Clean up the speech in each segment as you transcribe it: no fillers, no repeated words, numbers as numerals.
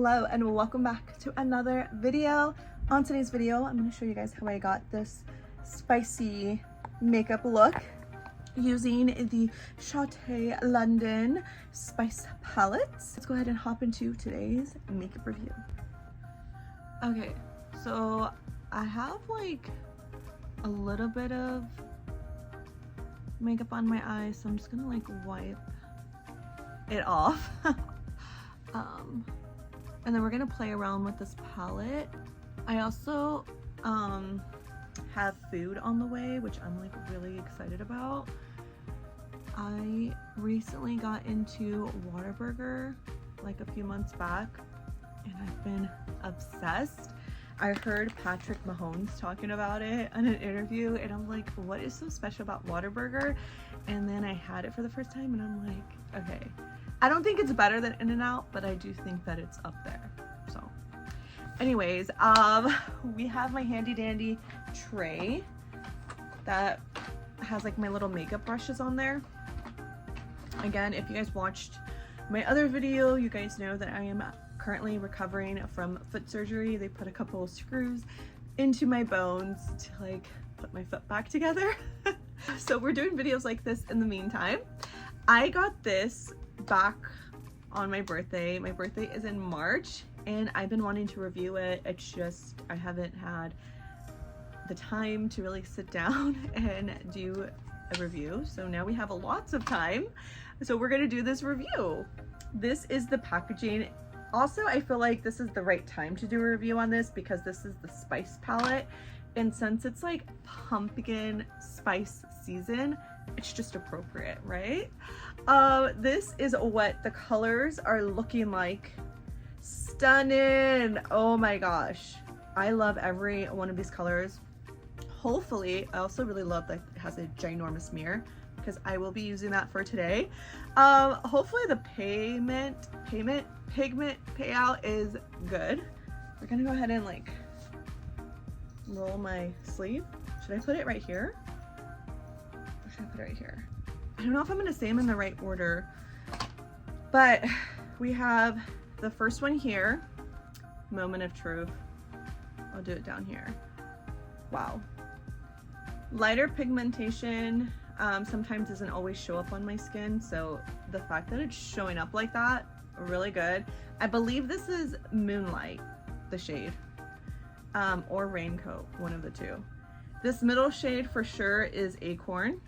Hello and welcome back to another video. On today's video, I'm going to show you guys how I got this spicy makeup look using the Ciaté London Spice Palettes. Let's go ahead and hop into today's makeup review. Okay, so I have like a little bit of makeup on my eyes, so I'm just gonna like wipe it off. And then we're gonna play around with this palette. I also have food on the way, which I'm like really excited about. I recently got into Whataburger like a few months back and I've been obsessed. I heard Patrick Mahomes talking about it in an interview and I'm like, what is so special about Whataburger? And then I had it for the first time and I'm like, okay, I don't think it's better than In-N-Out, but I do think that it's up there. So anyways, we have my handy dandy tray that has like my little makeup brushes on there. Again, if you guys watched my other video, you guys know that I am currently recovering from foot surgery. They put a couple of screws into my bones to like put my foot back together. So we're doing videos like this in the meantime. I got this back on my birthday. My birthday is in March and I've been wanting to review it. It's just I haven't had the time to really sit down and do a review. So now we have lots of time. So we're gonna do this review. This is the packaging. Also, I feel like this is the right time to do a review on this because this is the spice palette. And since it's like pumpkin spice season, it's just appropriate, right? This is what the colors are looking like. Stunning. Oh my gosh. I love every one of these colors. Hopefully, I also really love that it has a ginormous mirror because I will be using that for today. Hopefully the pigment payout is good. We're gonna go ahead and like roll my sleeve. Should I put it right here? Or should I put it right here? I don't know if I'm gonna say them in the right order, but we have the first one here, Moment of Truth. I'll do it down here. Wow. Lighter pigmentation sometimes doesn't always show up on my skin, so the fact that it's showing up like that, really good. I believe this is Moonlight, the shade, or Raincoat, one of the two. This middle shade for sure is Acorn,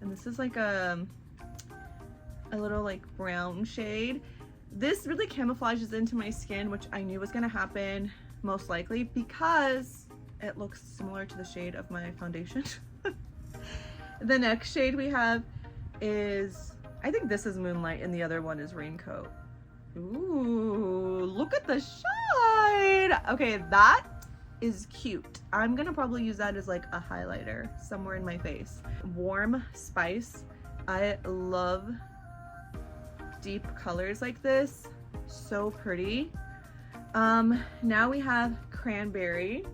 and this is like a little like brown shade. This really camouflages into my skin, which I knew was gonna happen most likely because it looks similar to the shade of my foundation. The next shade we have is, I think this is Moonlight and the other one is Raincoat. Ooh, look at the shine. Okay, that is cute. I'm gonna probably use that as like a highlighter somewhere in my face. Warm Spice. I love deep colors like this. So pretty. Now we have Cranberry.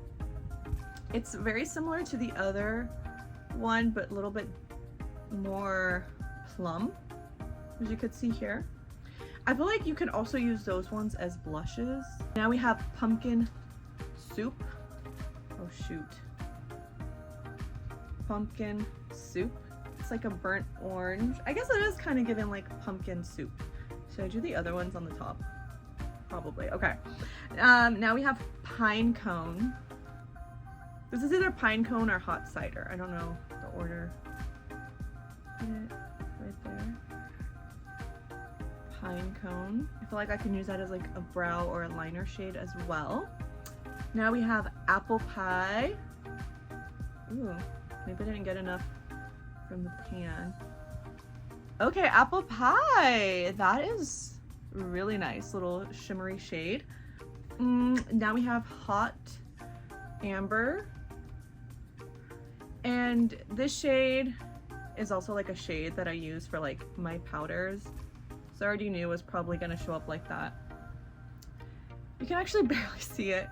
It's very similar to the other one, but a little bit more plum, as you could see here. I feel like you can also use those ones as blushes. Now we have Pumpkin Soup. Oh shoot. Pumpkin Soup. It's like a burnt orange. I guess it is kind of giving like pumpkin soup. Should I do the other ones on the top? Probably. Okay. Now we have Pine Cone. This is either Pine Cone or Hot Cider. I don't know the order. Put it right there. Pine Cone. I feel like I can use that as like a brow or a liner shade as well. Now we have Apple Pie. Ooh, maybe I didn't get enough from the pan. Okay, Apple Pie. That is really nice, little shimmery shade. Now we have Hot Amber. And this shade is also like a shade that I use for like my powders. So I already knew it was probably gonna show up like that. You can actually barely see it.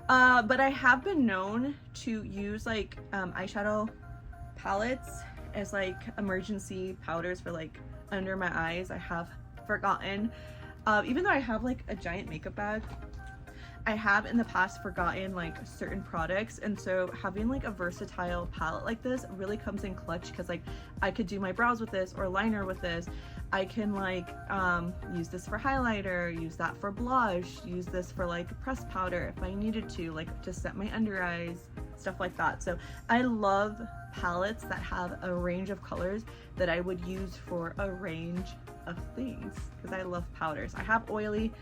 But I have been known to use like eyeshadow palettes as like emergency powders for like under my eyes. I have forgotten Even though I have like a giant makeup bag, I have in the past forgotten like certain products, and so having like a versatile palette like this really comes in clutch, because like I could do my brows with this or liner with this. I can like use this for highlighter, use that for blush, use this for like pressed powder if I needed to, like to set my under eyes, stuff like that. So I love palettes that have a range of colors that I would use for a range of things, because I love powders. I have oily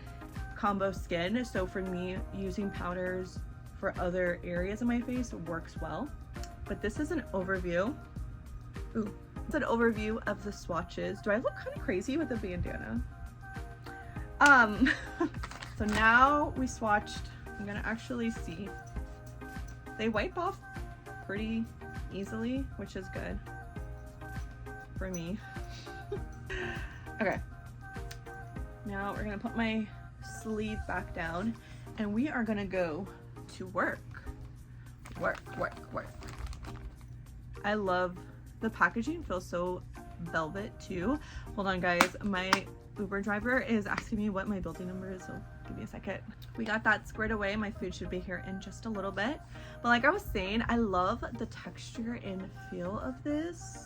combo skin, so for me using powders for other areas of my face works well. But this is an overview. Ooh, it's an overview of the swatches. Do I look kind of crazy with a bandana? So now we swatched. I'm gonna actually see. They wipe off pretty easily, which is good for me. Okay, now we're gonna put my sleeve back down and we are gonna go to work. I love the packaging, feels so velvet too. Hold on guys, my Uber driver is asking me what my building number is, so give me a second. We got that squared away. My food should be here in just a little bit, but like I was saying, I love the texture and feel of this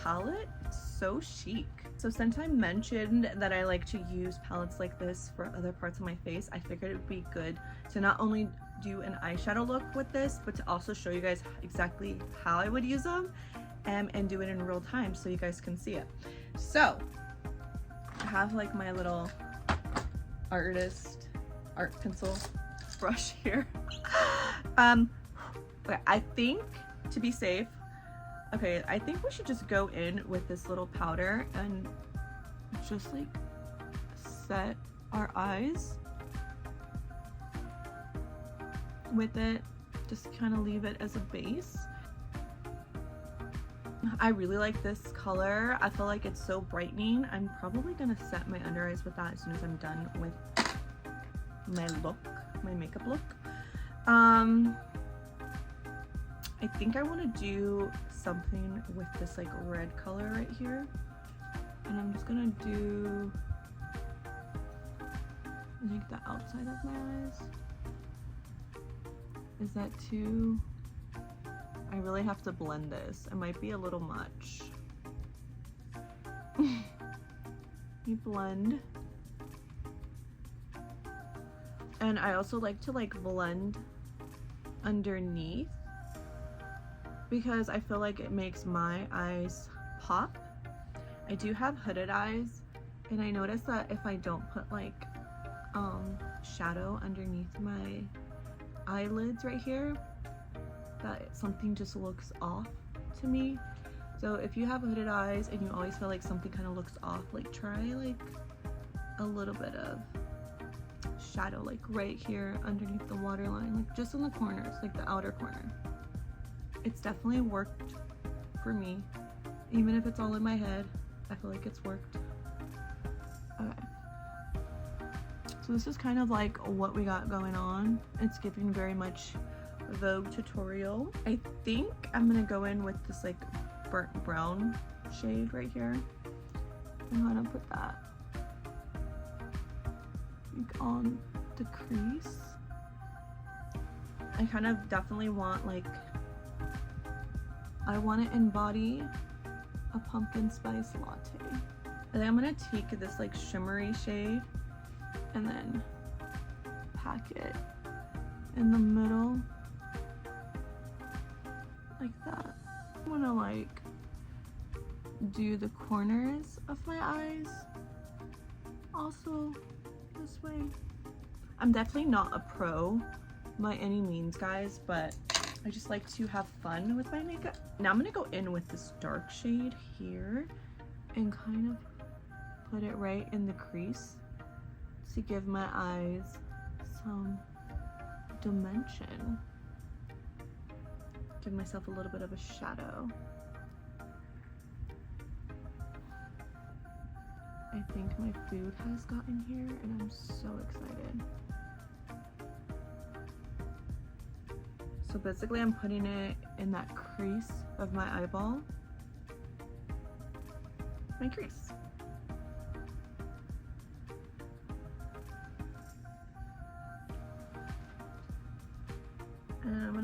palette. It's so chic. So since I mentioned that I like to use palettes like this for other parts of my face, I figured it would be good to not only do an eyeshadow look with this, but to also show you guys exactly how I would use them and do it in real time so you guys can see it. So I have like my little art pencil brush here. Okay, I think to be safe, okay, I think we should just go in with this little powder and just like set our eyes with it. Just kind of leave it as a base. I really like this color. I feel like it's so brightening. I'm probably gonna set my under eyes with that as soon as I'm done with my look, my makeup look. I think I want to do something with this like red color right here, and I'm just gonna do like the outside of my eyes. Is that too? I really have to blend this. It might be a little much. You blend. And I also like to like blend underneath, because I feel like it makes my eyes pop. I do have hooded eyes, and I noticed that if I don't put like shadow underneath my eyelids right here, that something just looks off to me. So if you have hooded eyes and you always feel like something kind of looks off, like try like a little bit of shadow like right here underneath the waterline, like just in the corners, like the outer corner. It's definitely worked for me. Even if it's all in my head, I feel like it's worked. Okay. So this is kind of like what we got going on. It's giving very much Vogue tutorial. I think I'm gonna go in with this like burnt brown shade right here. I'm gonna put that like on the crease. I kind of definitely want like, I want to embody a pumpkin spice latte. And then I'm gonna take this like shimmery shade and then pack it in the middle like that. I want to like do the corners of my eyes also this way. I'm definitely not a pro by any means, guys, but I just like to have fun with my makeup. Now I'm gonna go in with this dark shade here and kind of put it right in the crease to give my eyes some dimension. Give myself a little bit of a shadow. I think my food has gotten here and I'm so excited. So basically I'm putting it in that crease of my eyeball. My crease.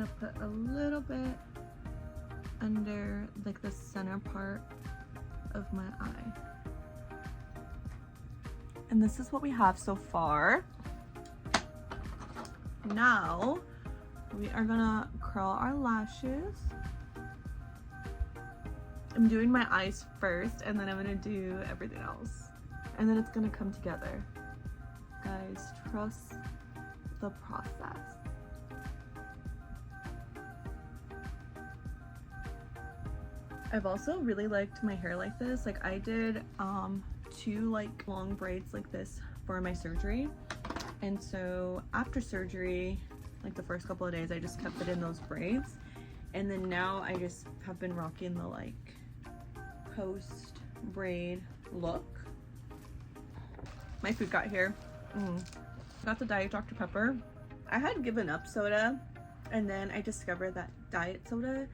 gonna put a little bit under like the center part of my eye. And this is what we have so far. Now we are gonna curl our lashes. I'm doing my eyes first and then I'm gonna do everything else. And then it's gonna come together. Guys, trust the process. I've also really liked my hair like this. Like I did 2 like long braids like this for my surgery. And so after surgery, like the first couple of days, I just kept it in those braids. And then now I just have been rocking the like post braid look. My food got here. Got the Diet Dr. Pepper. I had given up soda and then I discovered that diet soda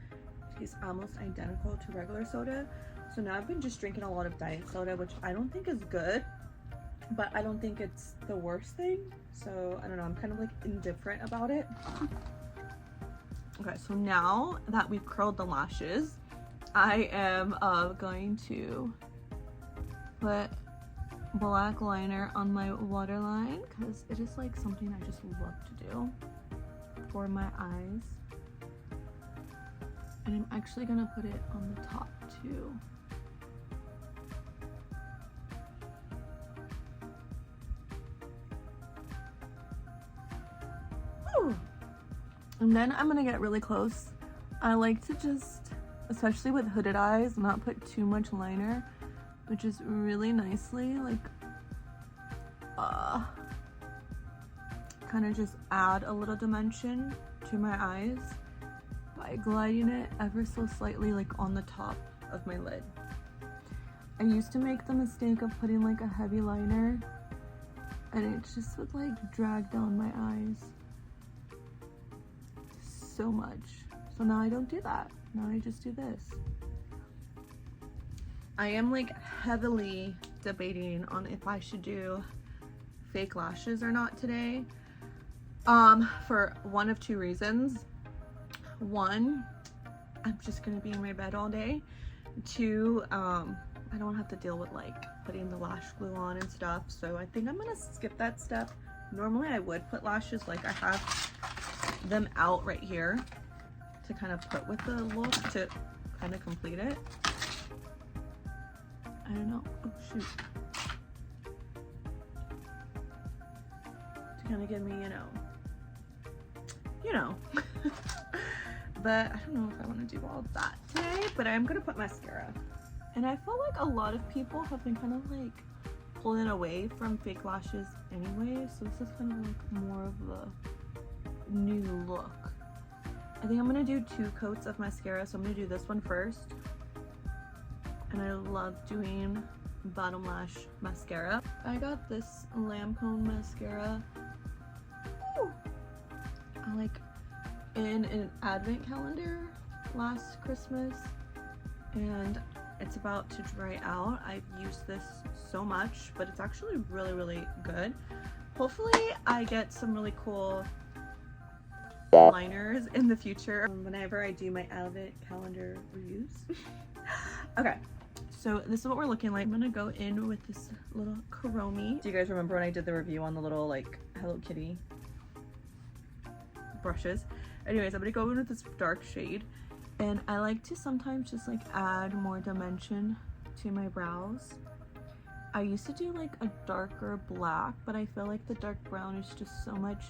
is almost identical to regular soda. So now I've been just drinking a lot of diet soda, which I don't think is good, but I don't think it's the worst thing. So I don't know, I'm kind of like indifferent about it. Okay, so now that we've curled the lashes, I am going to put black liner on my waterline because it is like something I just love to do for my eyes. And I'm actually gonna put it on the top too. Woo! And then I'm gonna get really close. I like to just, especially with hooded eyes, not put too much liner, but just really nicely like kind of just add a little dimension to my eyes by gliding it ever so slightly like on the top of my lid. I used to make the mistake of putting like a heavy liner and it just would like drag down my eyes so much. So now I don't do that. Now I just do this. I am like heavily debating on if I should do fake lashes or not today. For one of 2 reasons. One, I'm just gonna be in my bed all day. 2, I don't have to deal with like putting the lash glue on and stuff. So I think I'm gonna skip that step. Normally I would put lashes, like I have them out right here to kind of put with the look to kind of complete it. I don't know. Oh shoot. To kind of give me, you know. But I don't know if I want to do all that today, but I'm gonna put mascara. And I feel like a lot of people have been kind of like pulling away from fake lashes anyway, so this is kind of like more of a new look. I think I'm gonna do 2 coats of mascara, so I'm gonna do this one first. And I love doing bottom lash mascara. I got this Lancome mascara. Ooh. I like in an advent calendar last Christmas, and it's about to dry out. I've used this so much, but it's actually really, really good. Hopefully I get some really cool liners in the future whenever I do my advent calendar reviews. Okay, so this is what we're looking like. I'm gonna go in with this little Kuromi. Do you guys remember when I did the review on the little like Hello Kitty brushes? Anyways, I'm gonna go in with this dark shade, and I like to sometimes just like add more dimension to my brows. I used to do like a darker black, but I feel like the dark brown is just so much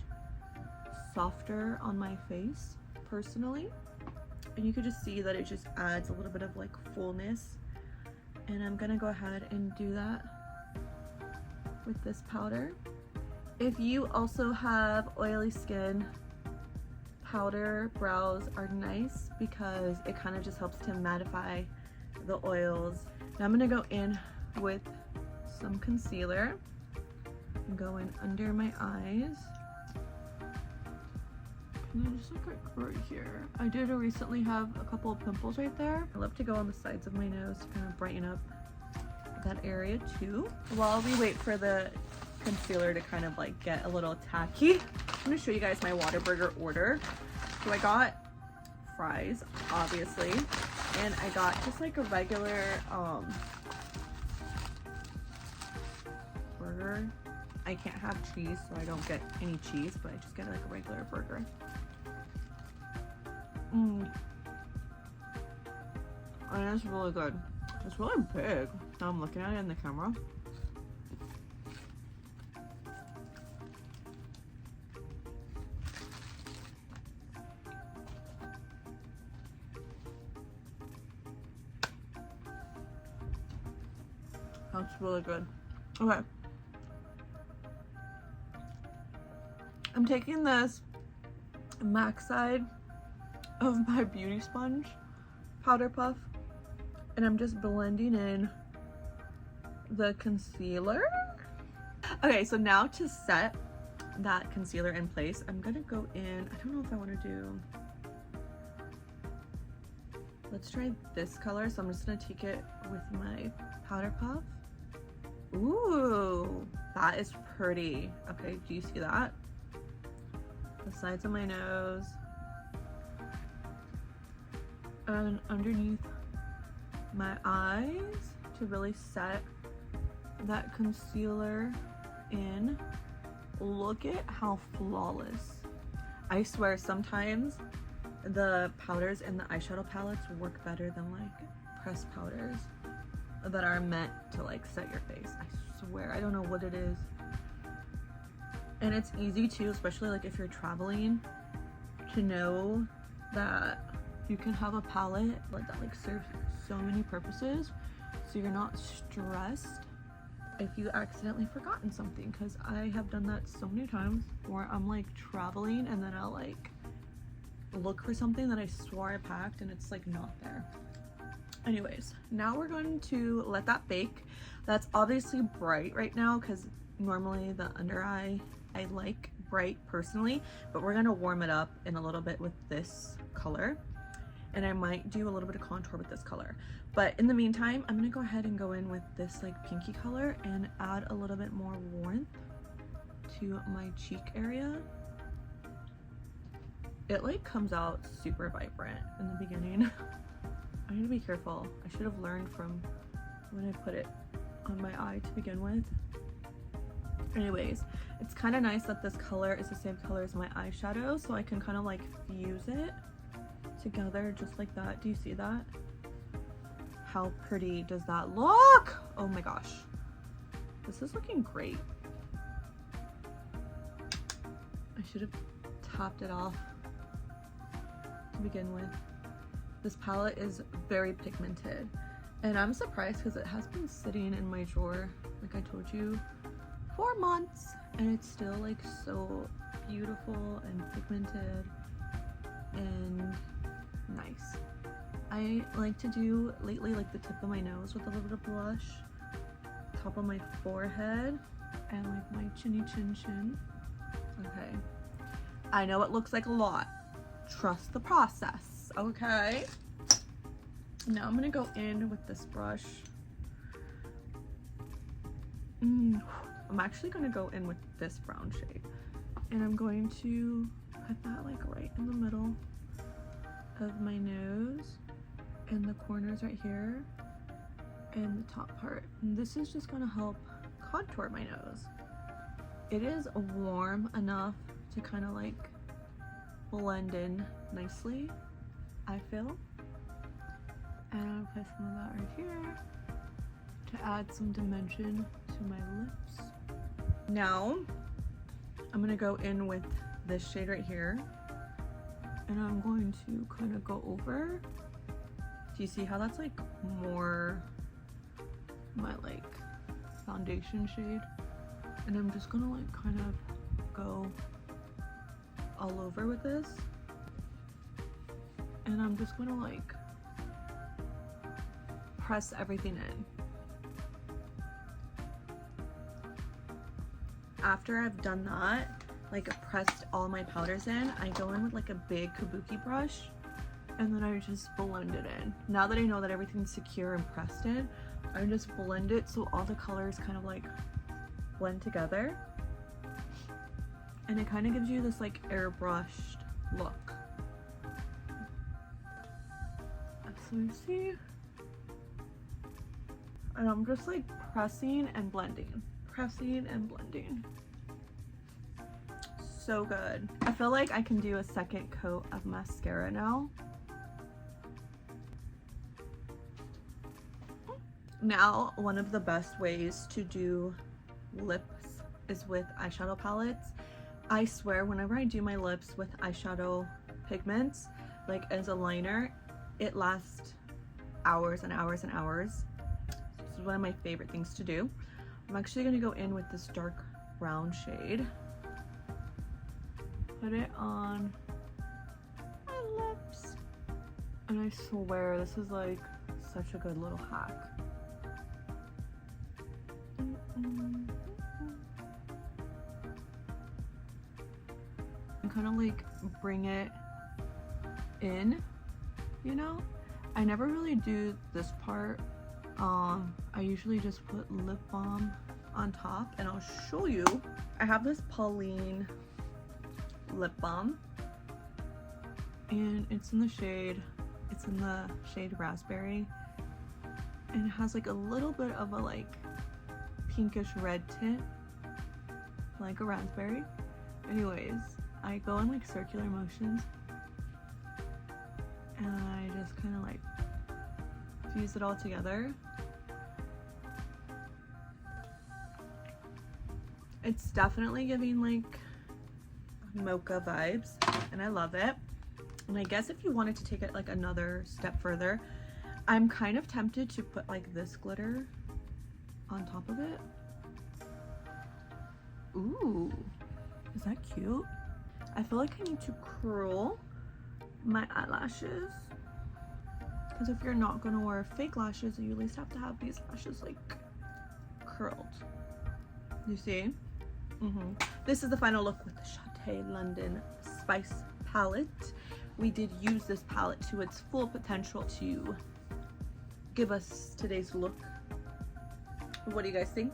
softer on my face personally, and you could just see that it just adds a little bit of like fullness. And I'm gonna go ahead and do that with this powder. If you also have oily skin, powder brows are nice because it kind of just helps to mattify the oils. Now I'm gonna go in with some concealer and go in under my eyes. And I just look like right here. I did recently have a couple of pimples right there. I love to go on the sides of my nose to kind of brighten up that area too. While we wait for the concealer to kind of like get a little tacky, I'm gonna show you guys my Whataburger order. So I got fries, obviously, and I got just like a regular burger. I can't have cheese, so I don't get any cheese, but I just get like a regular burger. And it's really good. It's really big. Now I'm looking at it in the camera. That's really good. Okay. I'm taking this MAC side of my beauty sponge powder puff and I'm just blending in the concealer. Okay, so now to set that concealer in place, I'm gonna go in, I don't know if I want to do, let's try this color. So I'm just gonna take it with my powder puff. Ooh, that is pretty. Okay, do you see that? The sides of my nose and underneath my eyes to really set that concealer in. Look at how flawless. I swear sometimes the powders in the eyeshadow palettes work better than like pressed powders that are meant to like set your face. I swear, I don't know what it is. And it's easy too, especially like if you're traveling, to know that you can have a palette like that like serves so many purposes, so you're not stressed if you accidentally forgotten something, because I have done that so many times where I'm like traveling and then I'll like look for something that I swore I packed and it's like not there. Anyways, now we're going to let that bake. That's obviously bright right now because normally the under eye I like bright personally, but we're gonna warm it up in a little bit with this color, and I might do a little bit of contour with this color. But in the meantime, I'm gonna go ahead and go in with this like pinky color and add a little bit more warmth to my cheek area. It like comes out super vibrant in the beginning. I need to be careful. I should have learned from when I put it on my eye to begin with. Anyways, it's kind of nice that this color is the same color as my eyeshadow, so I can kind of like fuse it together just like that. Do you see that? How pretty does that look? Oh my gosh. This is looking great. I should have topped it off to begin with. This palette is very pigmented, and I'm surprised because it has been sitting in my drawer, like I told you, for months, and it's still like so beautiful and pigmented and nice. I like to do lately like the tip of my nose with a little bit of blush, top of my forehead, and like my chinny chin chin. Okay, I know it looks like a lot. Trust the process, okay? Now I'm gonna go in with this brush. I'm actually gonna go in with this brown shade, and I'm going to put that like right in the middle of my nose and the corners right here and the top part. And this is just gonna help contour my nose. It is warm enough to kind of like blend in nicely, I feel. And I'll put some of that right here to add some dimension to my lips. Now I'm gonna go in with this shade right here, and I'm going to kind of go over. Do you see how that's like more my like foundation shade? And I'm just gonna like kind of go all over with this, and I'm just gonna like press everything in. After I've done that, like pressed all my powders in, I go in with like a big kabuki brush, and then I just blend it in. Now that I know that everything's secure and pressed in, I just blend it so all the colors kind of like blend together, and it kind of gives you this like airbrushed look. So you see, and I'm just like pressing and blending, so good. I feel like I can do a second coat of mascara now. Now, one of the best ways to do lips is with eyeshadow palettes. I swear, whenever I do my lips with eyeshadow pigments, like as a liner, it lasts hours and hours and hours. This is one of my favorite things to do. I'm actually gonna go in with this dark brown shade. Put it on my lips. And I swear, this is like such a good little hack. And kind of like bring it in, you know? I never really do this part. I usually just put lip balm on top, and I'll show you. I have this Pauline lip balm, and it's in the shade raspberry, and it has like a little bit of a like pinkish red tint, like a raspberry. Anyways, I go in like circular motions, and I just kind of like fuse it all together. It's definitely giving like mocha vibes, and I love it. And I guess if you wanted to take it like another step further, I'm kind of tempted to put like this glitter on top of it. Ooh, is that cute? I feel like I need to curl my eyelashes, because if you're not gonna wear fake lashes, you at least have to have these lashes like curled. You see? This is the final look with the Ciaté London Spice palette. We did use this palette to its full potential to give us today's look. What do you guys think?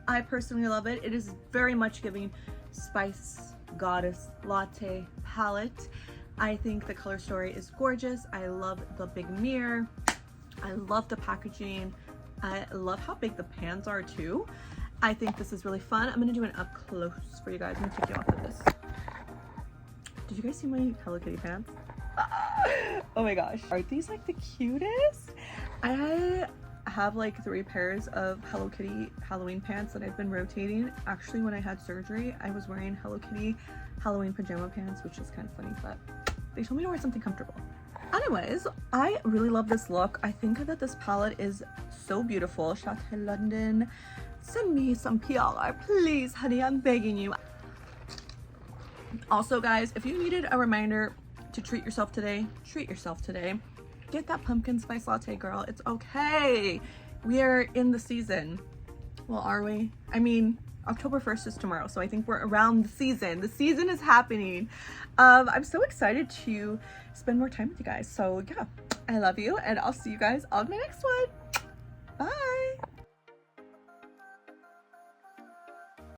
I personally love it. It is very much giving Spice Goddess Latte palette. I think the color story is gorgeous. I love the big mirror. I love the packaging. I love how big the pans are too. I think this is really fun. I'm gonna do an up close for you guys. I'm gonna take you off of this. Did you guys see my Hello Kitty pants? Oh my gosh, aren't these like the cutest? I have like 3 pairs of Hello Kitty Halloween pants that I've been rotating. Actually, when I had surgery, I was wearing Hello Kitty Halloween pajama pants, which is kind of funny, but they told me to wear something comfortable. Anyways, I really love this look. I think that this palette is so beautiful. Ciaté London, send me some PR, please, honey, I'm begging you. Also, guys, if you needed a reminder to treat yourself today, treat yourself today. Get that pumpkin spice latte, girl. It's okay. We are in the season. Well, are we? I mean, October 1st is tomorrow, so I think we're around the season. The season is happening. I'm so excited to spend more time with you guys. So yeah, I love you, and I'll see you guys on my next one. Bye.